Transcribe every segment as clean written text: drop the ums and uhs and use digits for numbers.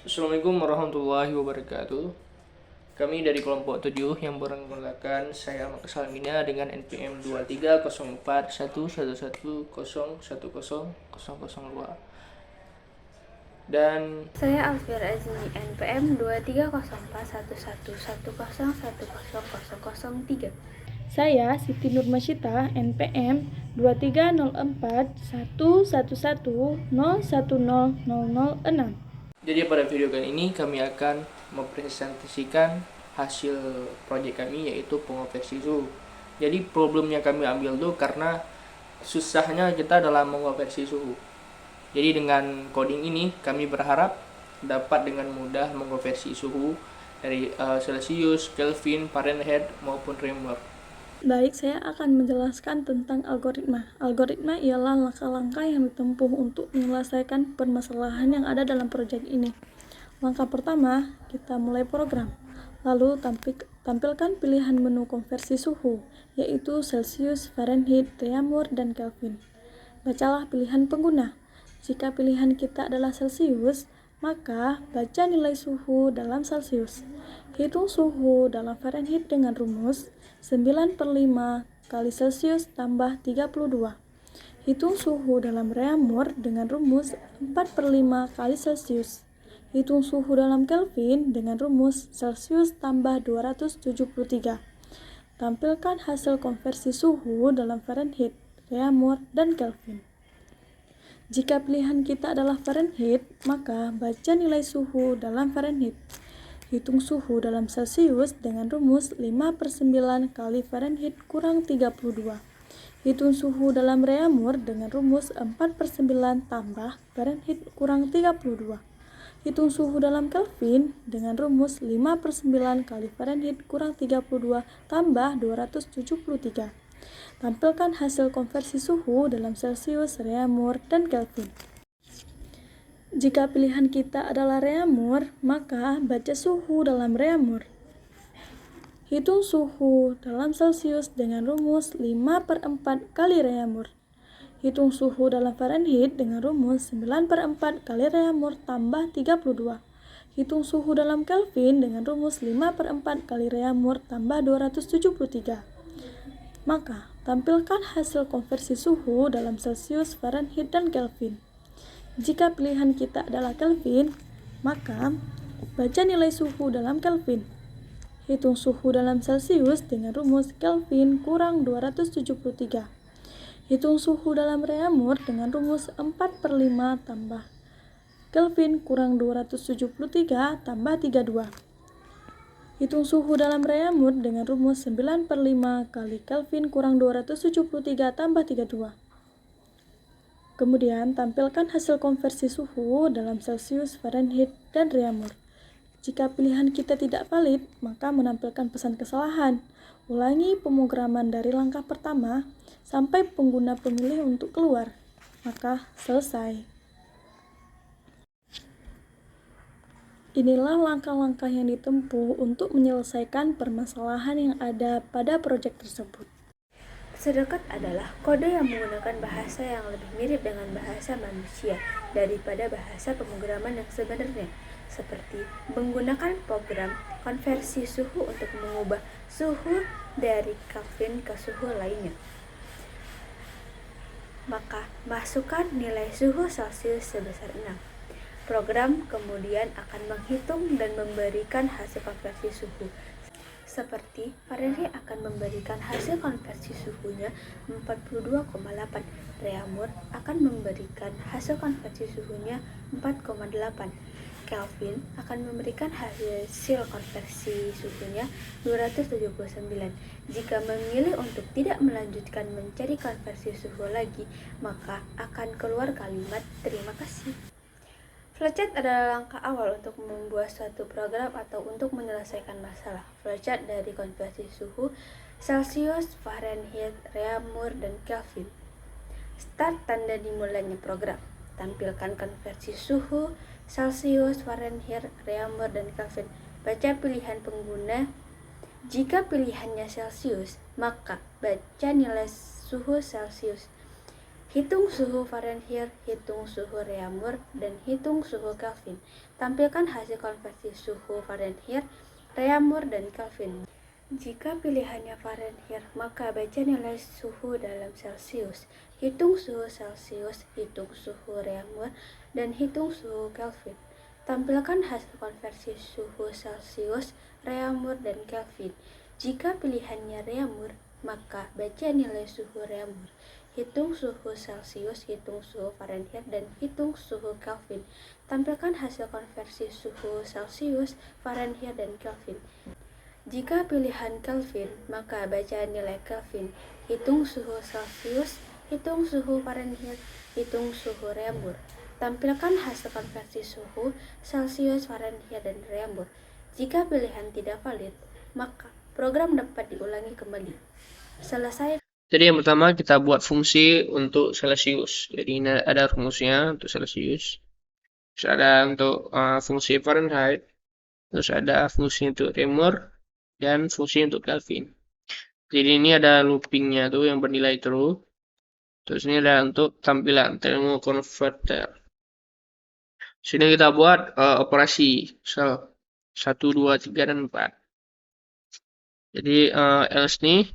Assalamualaikum warahmatullahi wabarakatuh. Kami dari kelompok 7 yang beranggotakan saya Ahmad Salmina dengan NPM 23041110100002 dan Saya Alfiar Azmi, NPM 23041111101003. Saya Siti Nurmasyita, NPM 230411101006. jadi pada video kali ini kami akan mempresentasikan hasil proyek kami, yaitu pengonversi suhu. Jadi problemnya kami ambil tuh karena susahnya kita dalam mengonversi suhu. Jadi dengan coding ini kami berharap dapat dengan mudah mengonversi suhu dari Celsius, Kelvin, Fahrenheit maupun Reaumur. Baik, saya akan menjelaskan tentang algoritma. Algoritma ialah langkah-langkah yang ditempuh untuk menyelesaikan permasalahan yang ada dalam proyek ini. Langkah pertama, kita mulai program. Lalu tampilkan pilihan menu konversi suhu, yaitu Celsius, Fahrenheit, Reaumur, dan Kelvin. Bacalah pilihan pengguna. Jika pilihan kita adalah Celsius, maka baca nilai suhu dalam Celsius. Hitung suhu dalam Fahrenheit dengan rumus 9/5 kali Celsius tambah 32. Hitung suhu dalam Reaumur dengan rumus 4/5 kali Celsius. Hitung suhu dalam Kelvin dengan rumus Celsius tambah 273. Tampilkan hasil konversi suhu dalam Fahrenheit, Reaumur, dan Kelvin. Jika pilihan kita adalah Fahrenheit, maka baca nilai suhu dalam Fahrenheit. Hitung suhu dalam Celsius dengan rumus 5/9 kali Fahrenheit kurang 32. Hitung suhu dalam Reaumur dengan rumus 4/9 tambah Fahrenheit kurang 32. Hitung suhu dalam Kelvin dengan rumus 5/9 kali Fahrenheit kurang 32 tambah 273. Tampilkan hasil konversi suhu dalam Celsius, Reaumur, dan Kelvin. Jika pilihan kita adalah Reaumur, maka baca suhu dalam Reaumur. Hitung suhu dalam Celsius dengan rumus 5/4 kali Reaumur. Hitung suhu dalam Fahrenheit dengan rumus 9/4 kali Reaumur tambah 32. Hitung suhu dalam Kelvin dengan rumus 5/4 kali Reaumur tambah 273. Maka, tampilkan hasil konversi suhu dalam Celsius, Fahrenheit, dan Kelvin. Jika pilihan kita adalah Kelvin, maka baca nilai suhu dalam Kelvin. Hitung suhu dalam Celsius dengan rumus Kelvin kurang 273. Hitung suhu dalam Reaumur dengan rumus 4/5 tambah Kelvin kurang 273 tambah 32. Hitung suhu dalam Reaumur dengan rumus 9/5 kali Kelvin kurang 273 tambah 32. Kemudian, tampilkan hasil konversi suhu dalam Celsius, Fahrenheit, dan Reaumur. Jika pilihan kita tidak valid, maka menampilkan pesan kesalahan. Ulangi pemrograman dari langkah pertama sampai pengguna pemilih untuk keluar. Maka selesai. Inilah langkah-langkah yang ditempuh untuk menyelesaikan permasalahan yang ada pada proyek tersebut. Sedekat adalah kode yang menggunakan bahasa yang lebih mirip dengan bahasa manusia daripada bahasa pemrograman yang sebenarnya, seperti menggunakan program konversi suhu untuk mengubah suhu dari Kelvin ke suhu lainnya. Maka, masukkan nilai suhu Celsius sebesar 6. Program kemudian akan menghitung dan memberikan hasil konversi suhu. Seperti Fahrenheit akan memberikan hasil konversi suhunya 42,8, Reaumur akan memberikan hasil konversi suhunya 4,8, Kelvin akan memberikan hasil konversi suhunya 279. Jika memilih untuk tidak melanjutkan mencari konversi suhu lagi, maka akan keluar kalimat terima kasih. Flowchart adalah langkah awal untuk membuat suatu program atau untuk menyelesaikan masalah. Flowchart dari konversi suhu Celsius, Fahrenheit, Reaumur, dan Kelvin. Start tanda dimulainya program. Tampilkan konversi suhu Celsius, Fahrenheit, Reaumur, dan Kelvin. Baca pilihan pengguna. Jika pilihannya Celsius, maka baca nilai suhu Celsius. Hitung suhu Fahrenheit, hitung suhu Reaumur, dan hitung suhu Kelvin. Tampilkan hasil konversi suhu Fahrenheit, Reaumur, dan Kelvin. Jika pilihannya Fahrenheit, maka baca nilai suhu dalam Celcius. Hitung suhu Celcius, hitung suhu Reaumur, dan hitung suhu Kelvin. Tampilkan hasil konversi suhu Celcius, Reaumur, dan Kelvin. Jika pilihannya Reaumur, maka baca nilai suhu Reaumur. Hitung suhu Celcius, hitung suhu Fahrenheit, dan hitung suhu Kelvin. Tampilkan hasil konversi suhu Celcius, Fahrenheit, dan Kelvin. Jika pilihan Kelvin, maka baca nilai Kelvin. Hitung suhu Celcius, hitung suhu Fahrenheit, hitung suhu Reaumur. Tampilkan hasil konversi suhu Celcius, Fahrenheit, dan Reaumur. Jika pilihan tidak valid, maka program dapat diulangi kembali. Selesai. Jadi yang pertama kita buat fungsi untuk Celcius. Jadi ini ada rumusnya untuk Celcius. Terus ada untuk fungsi Fahrenheit. Terus ada fungsi untuk Reaumur dan fungsi untuk Kelvin. Jadi ini ada loopingnya tuh yang bernilai true. Terus ini ada untuk tampilan thermal converter. Sini kita buat operasi sel 1, 2, 3, dan 4. Jadi else nih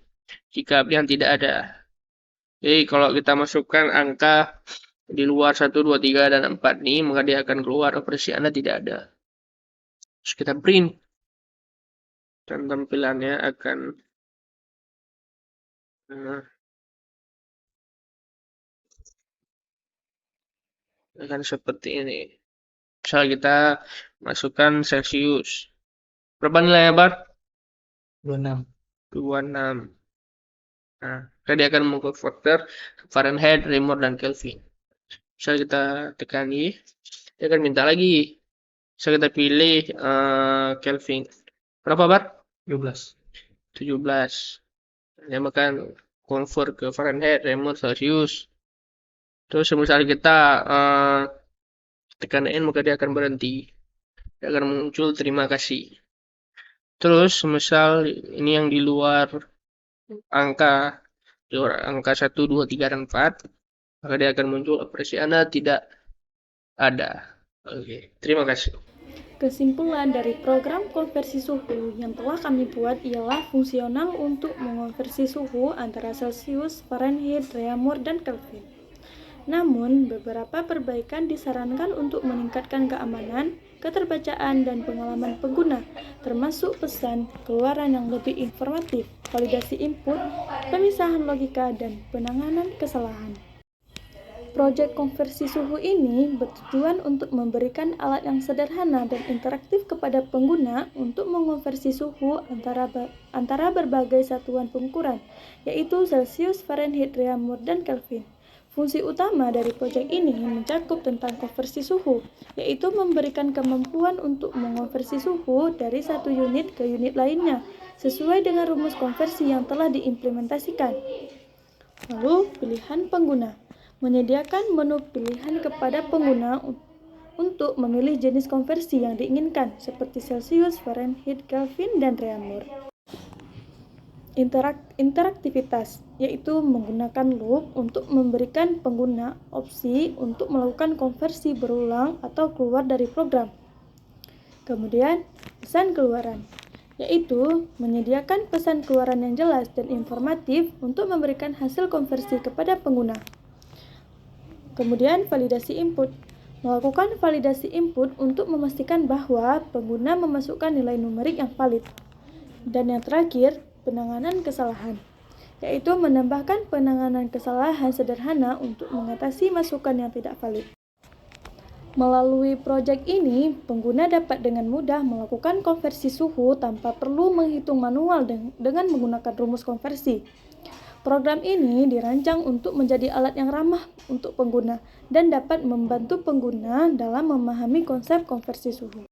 jika pilihan tidak ada. Jadi kalau kita masukkan angka di luar 1, 2, 3, dan 4 nih, maka dia akan keluar operasi Anda tidak ada. Terus kita print. Dan tampilannya akan seperti ini. Misal kita masukkan Celsius. Berapa nilainya, Bar? 26. Nah, dia akan mengkonverter Fahrenheit, Reaumur, dan Kelvin. Misal kita tekan I, dia akan minta lagi. Misal kita pilih Kelvin. Berapa, Bar? 17. Dia akan convert ke Fahrenheit, Reaumur, Celsius. Terus misalnya kita tekan N, maka dia akan berhenti. Dia akan muncul terima kasih. Terus misal ini yang di luar angka 1, 2, 3, dan 4, maka dia akan muncul operasi Anda tidak ada. Oke, terima kasih. Kesimpulan dari program konversi suhu yang telah kami buat ialah fungsional untuk mengonversi suhu antara Celsius, Fahrenheit, Reaumur, dan Kelvin. Namun, beberapa perbaikan disarankan untuk meningkatkan keamanan, keterbacaan, dan pengalaman pengguna, termasuk pesan keluaran yang lebih informatif, validasi input, pemisahan logika, dan penanganan kesalahan. Proyek konversi suhu ini bertujuan untuk memberikan alat yang sederhana dan interaktif kepada pengguna untuk mengonversi suhu antara berbagai satuan pengukuran, yaitu Celsius, Fahrenheit, Reaumur, dan Kelvin. Fungsi utama dari proyek ini mencakup tentang konversi suhu, yaitu memberikan kemampuan untuk mengonversi suhu dari satu unit ke unit lainnya, sesuai dengan rumus konversi yang telah diimplementasikan. Lalu, pilihan pengguna. Menyediakan menu pilihan kepada pengguna untuk memilih jenis konversi yang diinginkan, seperti Celsius, Fahrenheit, Kelvin, dan Reaumur. Interaktivitas, yaitu menggunakan loop untuk memberikan pengguna opsi untuk melakukan konversi berulang atau keluar dari program. Kemudian, pesan keluaran, yaitu menyediakan pesan keluaran yang jelas dan informatif untuk memberikan hasil konversi kepada pengguna. Kemudian, validasi input, melakukan validasi input untuk memastikan bahwa pengguna memasukkan nilai numerik yang valid. Dan yang terakhir, penanganan kesalahan, yaitu menambahkan penanganan kesalahan sederhana untuk mengatasi masukan yang tidak valid. Melalui proyek ini, pengguna dapat dengan mudah melakukan konversi suhu tanpa perlu menghitung manual dengan menggunakan rumus konversi. Program ini dirancang untuk menjadi alat yang ramah untuk pengguna dan dapat membantu pengguna dalam memahami konsep konversi suhu.